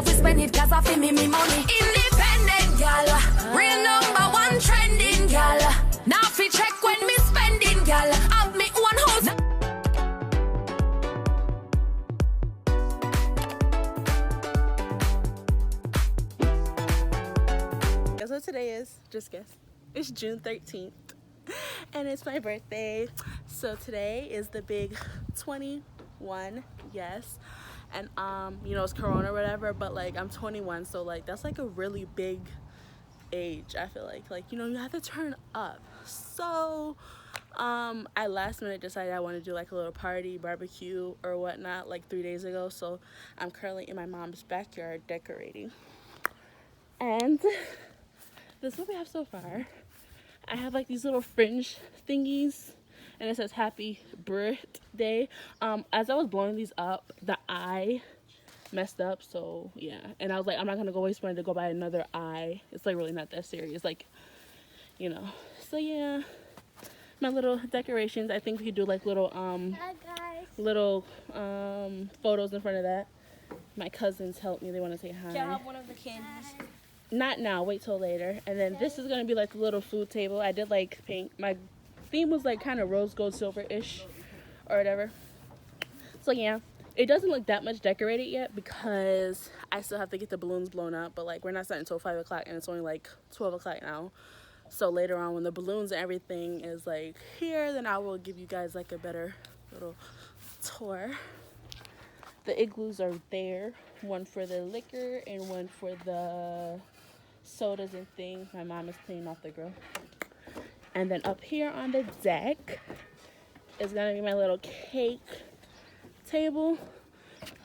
how to spend it, cause I feel me money. Independent gal, real number one trending gal. Now fi check when me spending gal. Have me one house. Guess what today is? Just guess. It's June 13th. And it's my birthday. So today is the big 21, yes. And you know, it's Corona or whatever, but like I'm 21, so like that's like a really big age. I feel like you know, you have to turn up. So I last minute decided I want to do like a little party, barbecue or whatnot like 3 days ago. So I'm currently in my mom's backyard decorating. And this is what we have so far. I have like these little fringe thingies and it says happy birthday. As I was blowing these up, the eye messed up, so yeah. And I was like, I'm not gonna go waste money to go buy another eye. It's like really not that serious, like, you know. So yeah, my little decorations. I think we could do like little photos in front of that. My cousins helped me. They want to say hi. Can I have one of the candies? Not now, wait till later. And then this is gonna be like a little food table. I did like pink. My theme was like kind of rose gold silver-ish or whatever. So yeah, it doesn't look that much decorated yet because I still have to get the balloons blown up, but like we're not starting until 5 o'clock and it's only like 12 o'clock now. So later on when the balloons and everything is like here, then I will give you guys like a better little tour. The igloos are there, one for the liquor and one for the sodas and things. My mom is cleaning off the grill. And then up here on the deck is gonna be my little cake table.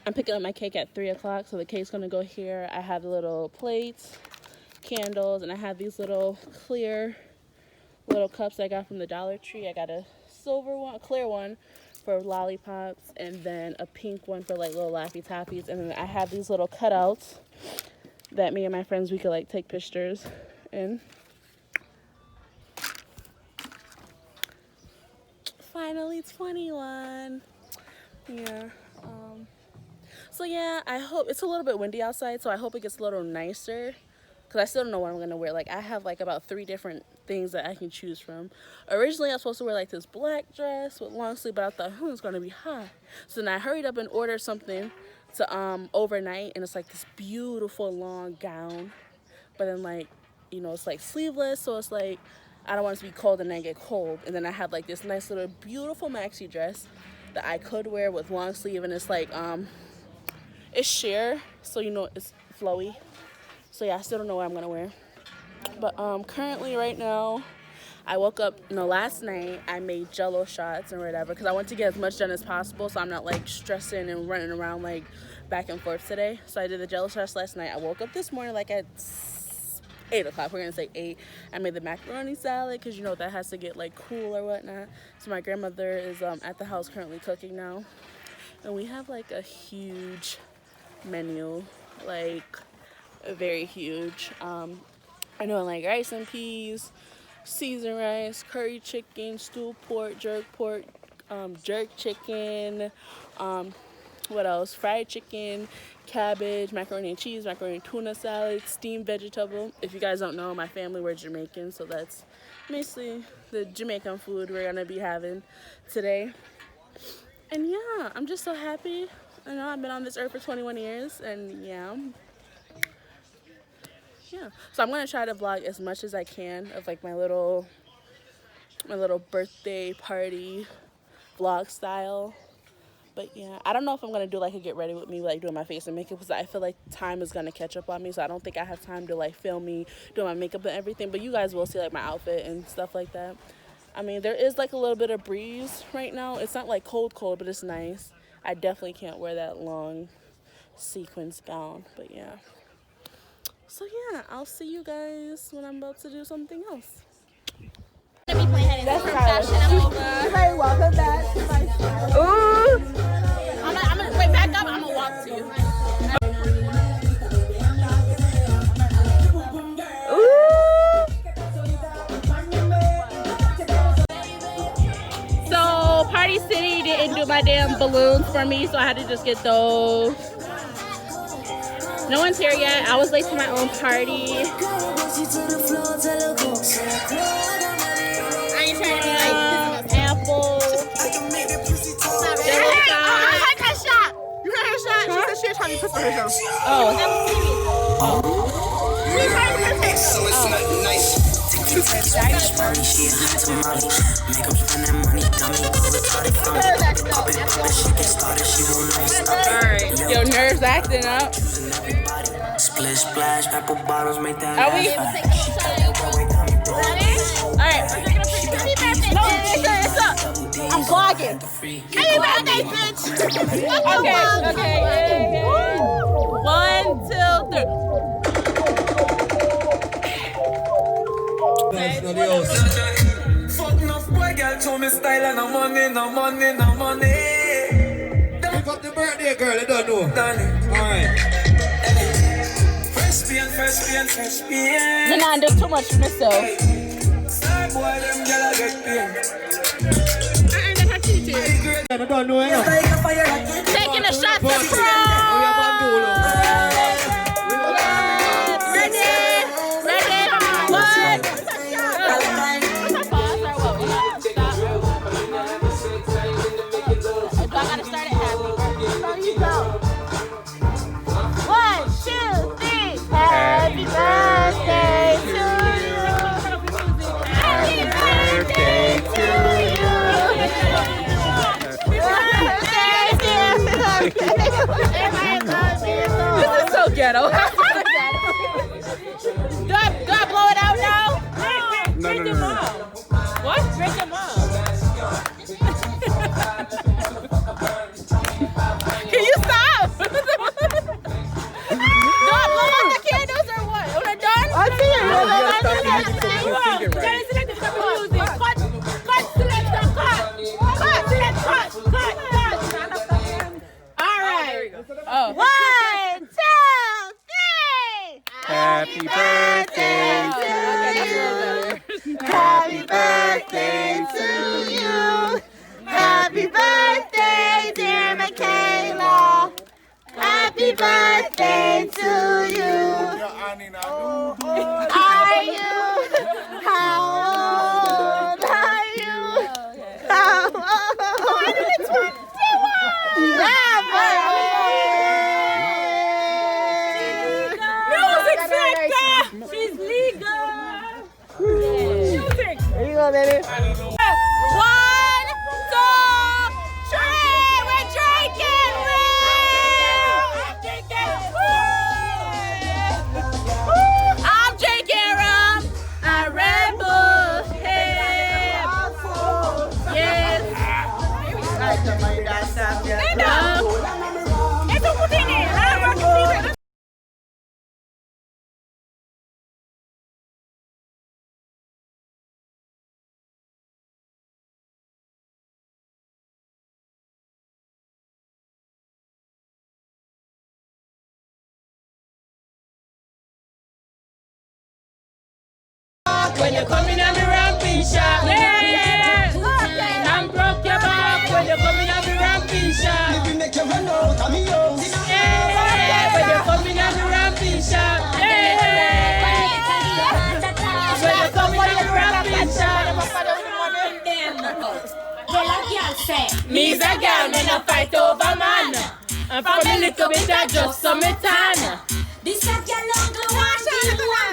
I'm picking up my cake at 3 o'clock, so the cake's gonna go here. I have the little plates, candles, and I have these little clear little cups I got from the Dollar Tree. I got a silver one, a clear one for lollipops, and then a pink one for like little Laffy Taffies. And then I have these little cutouts that me and my friends, we could like take pictures in. Finally 21. Yeah. So yeah, I hope it's a little bit windy outside, so I hope it gets a little nicer because I still don't know what I'm gonna wear. Like I have like about 3 different things that I can choose from. Originally I was supposed to wear like this black dress with long sleeve, but I thought it's gonna be hot, so then I hurried up and ordered something to overnight, and it's like this beautiful long gown, but then like, you know, it's like sleeveless, so it's like I don't want it to be cold and then get cold. And then I have like this nice little beautiful maxi dress that I could wear with long sleeve, and it's like it's sheer, so you know it's flowy. So yeah, I still don't know what I'm gonna wear. But currently right now, I woke up, you know, last night I made Jello shots and whatever because I want to get as much done as possible, so I'm not like stressing and running around like back and forth today. So I did the Jello shots last night. I woke up this morning like at 8 o'clock, we're gonna say 8. I made the macaroni salad because you know that has to get like cool or whatnot. So my grandmother is at the house currently cooking now, and we have like a huge menu, like very huge. I know, like rice and peas, seasoned rice, curry chicken, stewed pork, jerk chicken, what else? Fried chicken, cabbage, macaroni and cheese, macaroni and tuna salad, steamed vegetable. If you guys don't know, my family, we're Jamaican, so that's basically the Jamaican food we're gonna be having today. And yeah, I'm just so happy. I know I've been on this earth for 21 years, and yeah. So I'm gonna try to vlog as much as I can of like my little birthday party vlog style. But yeah, I don't know if I'm gonna do like a get ready with me, like doing my face and makeup, because I feel like time is gonna catch up on me, so I don't think I have time to like film me doing my makeup and everything. But you guys will see like my outfit and stuff like that. I mean, there is like a little bit of breeze right now. It's not like cold, but it's nice. I definitely can't wear that long sequins gown, but yeah. So yeah, I'll see you guys when I'm about to do something else. That's Hi, welcome back. Ooh! I'm gonna wait, back up. I'm gonna walk to you. So Party City didn't do my damn balloons for me, so I had to just get those. No one's here yet. I was late to my own party. I ain't trying to like apple. You heard her shot? She said she was trying to piss for herself. Oh. So it's not nice. Alright. Your nerves acting up. Splish splash, apple bottles make that. Are we? Alright. No, it's up. I'm vlogging. Happy birthday, bitch. Okay. 1, 2, 3. Fuck enough boy, girl, show me style and no money. Pick up the birthday girl, I don't know. Alright. Fresh pain. You're not doing too much for myself. Star boy, them girl I get paid. I don't know enough. Taking a shot to pro. Ready? What? I gotta start it happy. So you go. 1, 2, 3. Happy birthday to you. Happy birthday to you. This is so ghetto. Do I blow it out now? No. What? Drink them up. Can you stop? Do I blow out the candles or what? When I'm done? I'll see it. All right. Oh. 1, 2, 3. Happy birthday to you. Happy birthday to you. Happy birthday, dear Mikayla. Happy birthday to you. Are you? How old are you? How old? 121. Music sector. She's legal. Music. There you go, baby. 1, 2, 3. We're drinking. I'm drinking rum. A Red Bull. Hey. Yes. Eso tiene. When you come in on the ramping shop, yeah. I'm broke your back when you come in on the ramping shop. Yeah. When you come in on the ramping shop, yeah. When you come in on the ramping shop. Me's a girl, me no fight over man. And for me little bit I just some tan. This a girl on the one.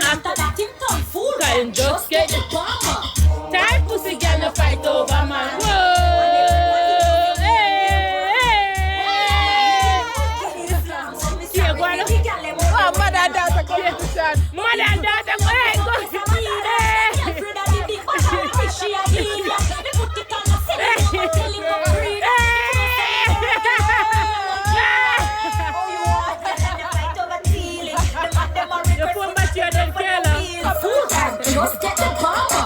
After that him turn fool. Can just get the bomber. Tight pussy girl no fight over man. Whoa, oh, mother and daughter come here to shot. Mother and daughter go ahead, go. Just get the bomber.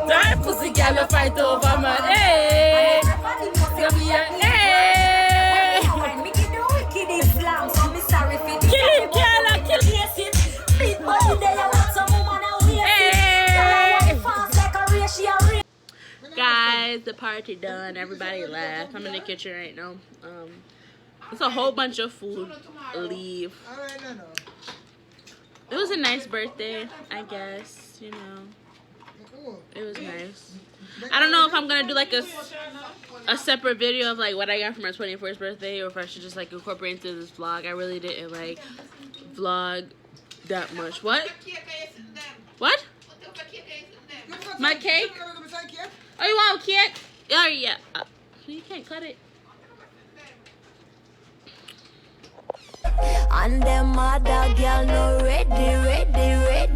Tight pussy girl no fight over man. Hey, hey. Me give the wicked Islam, so me sorry for the Kill him, Mikayla, kill him. yes it. Big body there, you want some woman out here. Hey. Fast like a race, she a race. Guys, the party done. Everybody left. I'm in the kitchen right now. It's a whole bunch of food. Leave. It was a nice birthday, I guess, you know. It was nice. I don't know if I'm gonna do like a separate video of like what I got for my 21st birthday, or if I should just like incorporate into this vlog. I really didn't like vlog that much. What? What? My cake? Oh, you want a cake? Oh yeah. You can't cut it. And them other girl no ready.